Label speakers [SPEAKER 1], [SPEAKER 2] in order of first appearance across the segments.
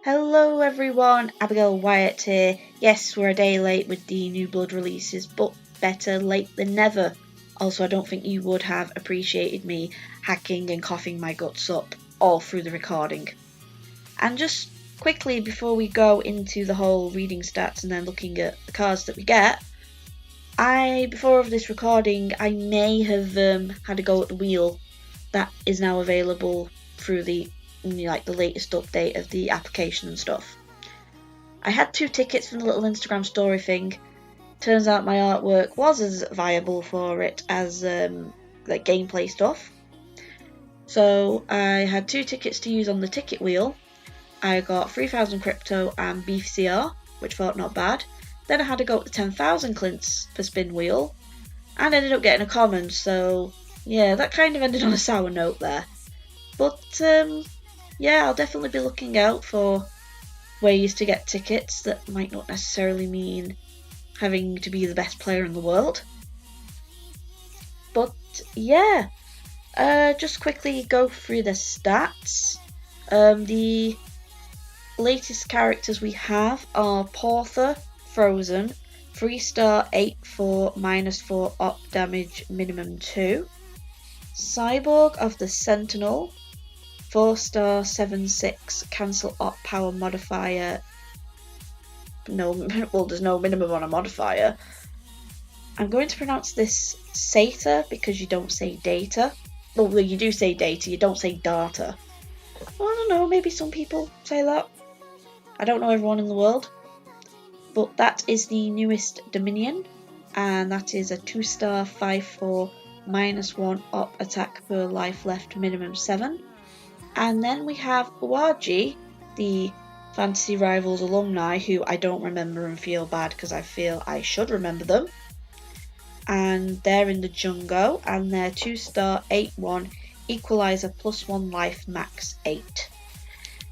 [SPEAKER 1] Hello everyone, Abigail Wyatt here. Yes, we're a day late with the New Blood releases, but better late than never. Also, I don't think you would have appreciated me hacking and coughing my guts up all through the recording. And just quickly before we go into the whole reading stats and then looking at the cards that we get, before this recording, I may have had a go at the wheel that is now available through the latest update of the application and stuff. I had 2 tickets from the little Instagram story thing. Turns out my artwork was as viable for it as gameplay stuff. So I had 2 tickets to use on the ticket wheel. I got 3,000 crypto and BCR, which felt not bad. Then I had to go at the 10,000 clints for spin wheel, and ended up getting a common. So yeah, that kind of ended on a sour note there. But yeah, I'll definitely be looking out for ways to get tickets that might not necessarily mean having to be the best player in the world. But yeah, just quickly go through the stats. The latest characters we have are Porther, Frozen, 3-star 8/4 -4 op damage minimum 2. Cyborg of the Sentinel, 4-star 7/6 cancel op power modifier. There's no minimum on a modifier. I'm going to pronounce this Sata because you don't say data. Well, you do say data, you don't say data. Well, I don't know, maybe some people say that. I don't know everyone in the world. But that is the newest Dominion, and that is a 2-star 5/4 -1 op attack per life left minimum 7. And then we have Uaji, the Fantasy Rivals alumni, who I don't remember and feel bad because I feel I should remember them. And they're in the Jungo, and they're 2-star 8/1 equalizer +1 life max 8.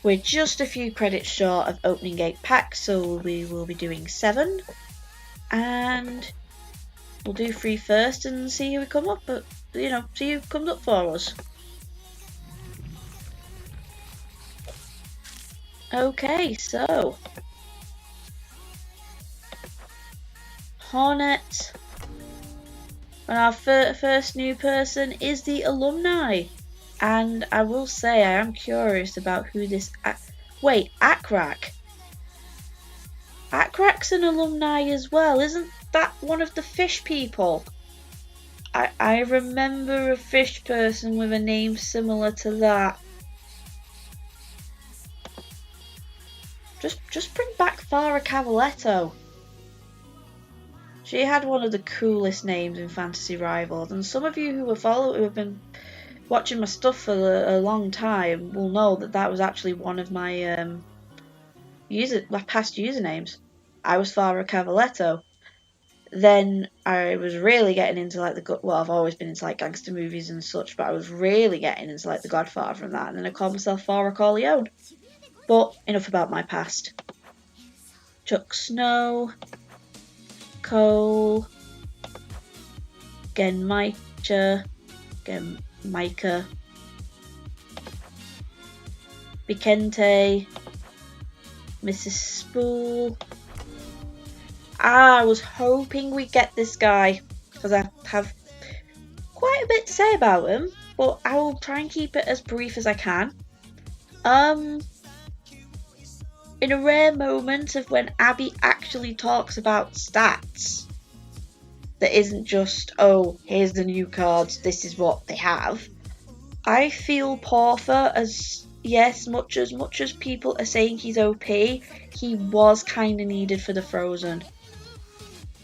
[SPEAKER 1] We're just a few credits short of opening 8 packs, so we will be doing 7. And we'll do 3 first and see who we come up, see who comes up for us. Okay, so Hornet, and our first new person is the alumni. And I will say I am curious about who this... Wait, Akrak? Akrak's an alumni as well, isn't that one of the fish people? I remember a fish person with a name similar to that. Just bring back Farah Cavaletto. She had one of the coolest names in Fantasy Rivals, and some of you who have been watching my stuff for a long time will know that was actually one of my my past usernames. I was Farah Cavaletto. Then I was really getting into I've always been into gangster movies and such, but I was really getting into The Godfather and that, and then I called myself Farah Corleone. But enough about my past. Chuck Snow, Cole, Gen Micah, Bikente, Mrs. Spool. I was hoping we'd get this guy because I have quite a bit to say about him, but I will try and keep it as brief as I can. In a rare moment of when Abby actually talks about stats, that isn't just, oh, here's the new cards, this is what they have, I feel Porther, as much as people are saying he's OP, he was kind of needed for the Frozen.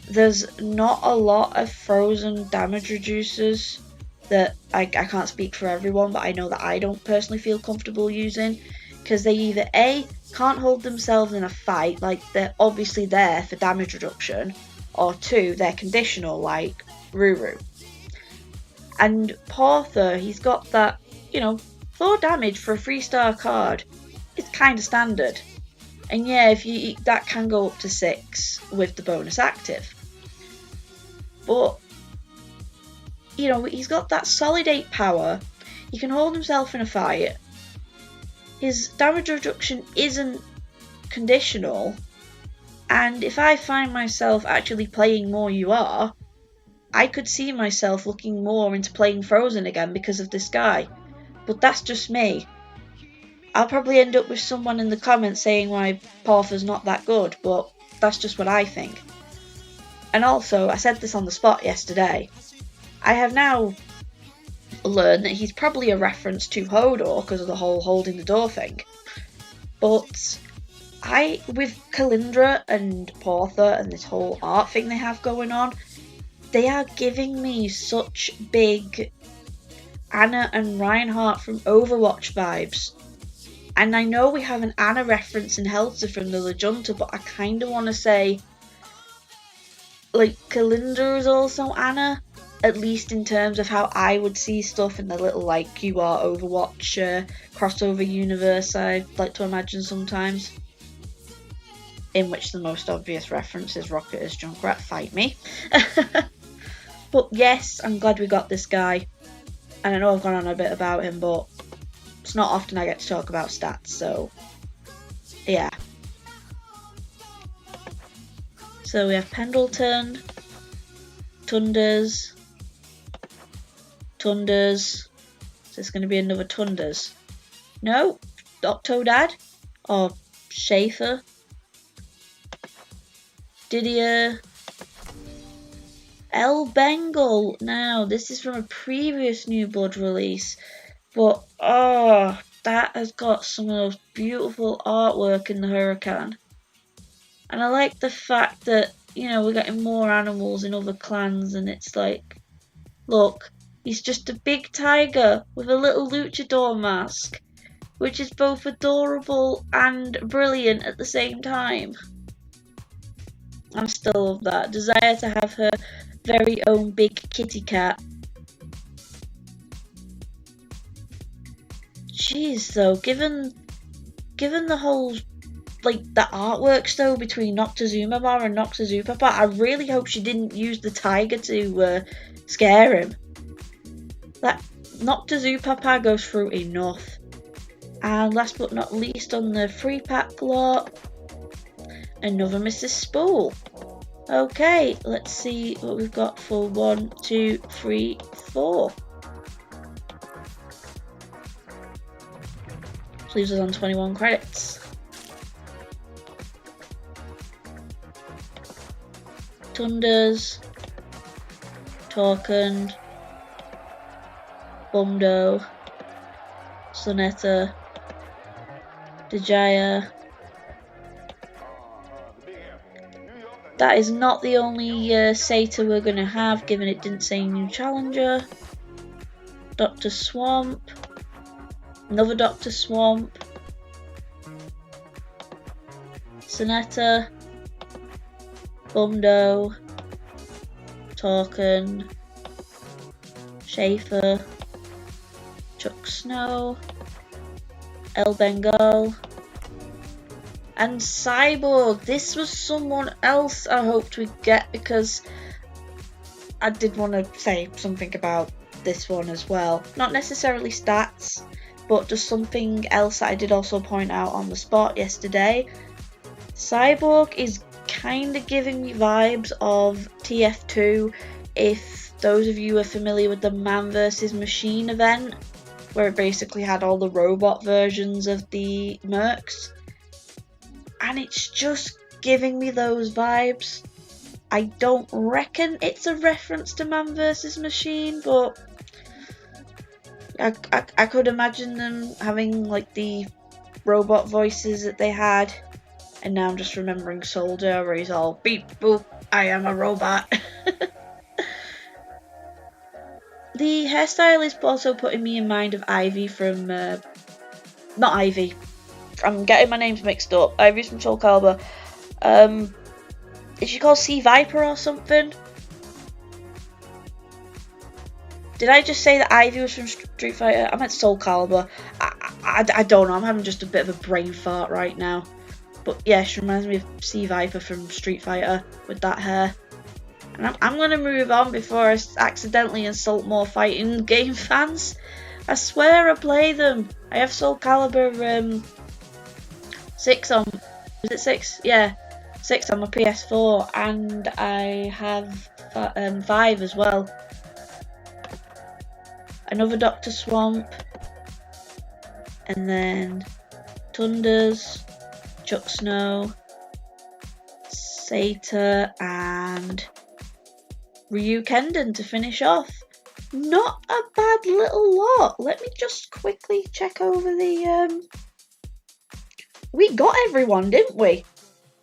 [SPEAKER 1] There's not a lot of Frozen damage reducers that I can't speak for everyone, but I know that I don't personally feel comfortable using, because they either A, can't hold themselves in a fight, they're obviously there for damage reduction, or 2, they're conditional, like Ruru. And Porther, he's got that, 4 damage for a 3-star card. It's kind of standard. And yeah, that can go up to 6 with the bonus active. But, he's got that solid 8 power. He can hold himself in a fight. His damage reduction isn't conditional, and if I find myself actually playing more UR, I could see myself looking more into playing Frozen again because of this guy. But that's just me. I'll probably end up with someone in the comments saying why Portha's not that good, but that's just what I think. And also, I said this on the spot yesterday, I have now learned that he's probably a reference to Hodor because of the whole holding the door thing. But with Kalindra and Portha and this whole art thing they have going on, they are giving me such big Anna and Reinhardt from Overwatch vibes. And I know we have an Anna reference in Helter from the La Junta, but I kind of want to say, like, Kalindra is also Anna, at least in terms of how I would see stuff in the little, like, UR Overwatch crossover universe I like to imagine sometimes. In which the most obvious reference is Rocket as Junkrat, fight me. But yes, I'm glad we got this guy. And I know I've gone on a bit about him, but it's not often I get to talk about stats, so yeah. So we have Pendleton, Tunders. Is this going to be another Tunders? No? Octodad? Or Schaefer? Didier? El Bengal. Now, this is from a previous New Blood release, but that has got some of those beautiful artwork in the Huracan. And I like the fact that, you know, we're getting more animals in other clans, and it's like, look, he's just a big tiger with a little luchador mask, which is both adorable and brilliant at the same time. I still love that. Desire to have her very own big kitty cat. Jeez, though, given the whole, like, the artworks though between Noctazuma and Noxazupapa, I really hope she didn't use the tiger to scare him. That Noctazupapa goes through enough. And last but not least on the free pack lot, another Mrs. Spool. Okay, let's see what we've got for 1, 2, 3, 4. Which leaves us on 21 credits. Tunders, Torkund, Bumdo, Sonetta, Dejaya. That is not the only Sata we're going to have, given it didn't say new challenger. Dr. Swamp. Another Dr. Swamp. Sonetta. Bumdo. Torkund. Schaefer. Chuck Snow. El Bengal. And Cyborg. This was someone else I hoped we'd get, because I did want to say something about this one as well. Not necessarily stats, but just something else that I did also point out on the spot yesterday. Cyborg is kind of giving me vibes of TF2, if those of you are familiar with the Man vs Machine event, where it basically had all the robot versions of the Mercs. And it's just giving me those vibes. I don't reckon it's a reference to Man vs Machine, but I could imagine them having like the robot voices that they had. And now I'm just remembering Soldier, where he's all beep boop, I am a robot. The hairstyle is also putting me in mind of Ivy from not Ivy. I'm getting my names mixed up. Ivy's from Soul Calibur. Is she called Sea Viper or something? Did I just say that Ivy was from Street Fighter? I meant Soul Calibur. I don't know. I'm having just a bit of a brain fart right now. But yeah, she reminds me of Sea Viper from Street Fighter with that hair. And I'm going to move on before I accidentally insult more fighting game fans. I swear I play them. I have Soul Calibur 6 on Was it 6? Yeah, 6 on my PS4, and I have 5 as well. Another Dr. Swamp, and then Tunders, Chuck Snow, Satyr, and Ryu Kendon to finish off. Not a bad little lot. Let me just quickly check over the We got everyone, didn't we?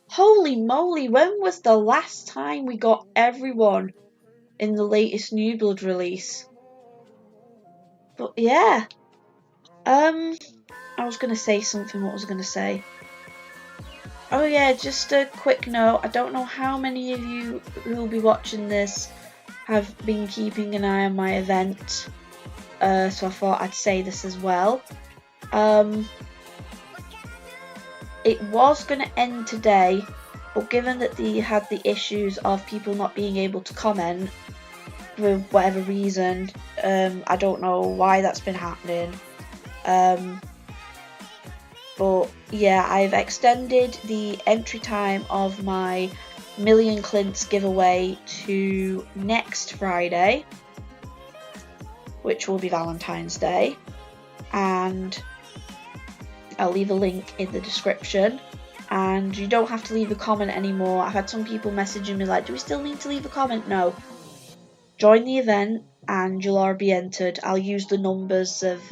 [SPEAKER 1] Holy moly, when was the last time we got everyone in the latest New Blood release? But yeah. I was gonna say something, what was I gonna say? Oh yeah, just a quick note. I don't know how many of you who will be watching this have been keeping an eye on my event. So I thought I'd say this as well. It was going to end today, but given that they had the issues of people not being able to comment for whatever reason, I don't know why that's been happening. But yeah, I've extended the entry time of my Million Clints giveaway to next Friday, which will be Valentine's Day, and I'll leave a link in the description. And you don't have to leave a comment anymore. I've had some people messaging me like, do we still need to leave a comment? No. Join the event and you'll all be entered. I'll use the numbers of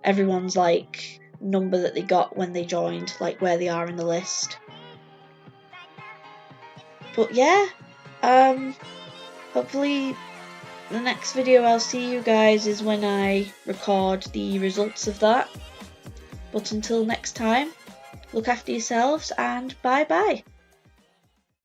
[SPEAKER 1] everyone's like number that they got when they joined, like where they are in the list. But yeah, hopefully the next video I'll see you guys is when I record the results of that. But until next time, look after yourselves and bye bye.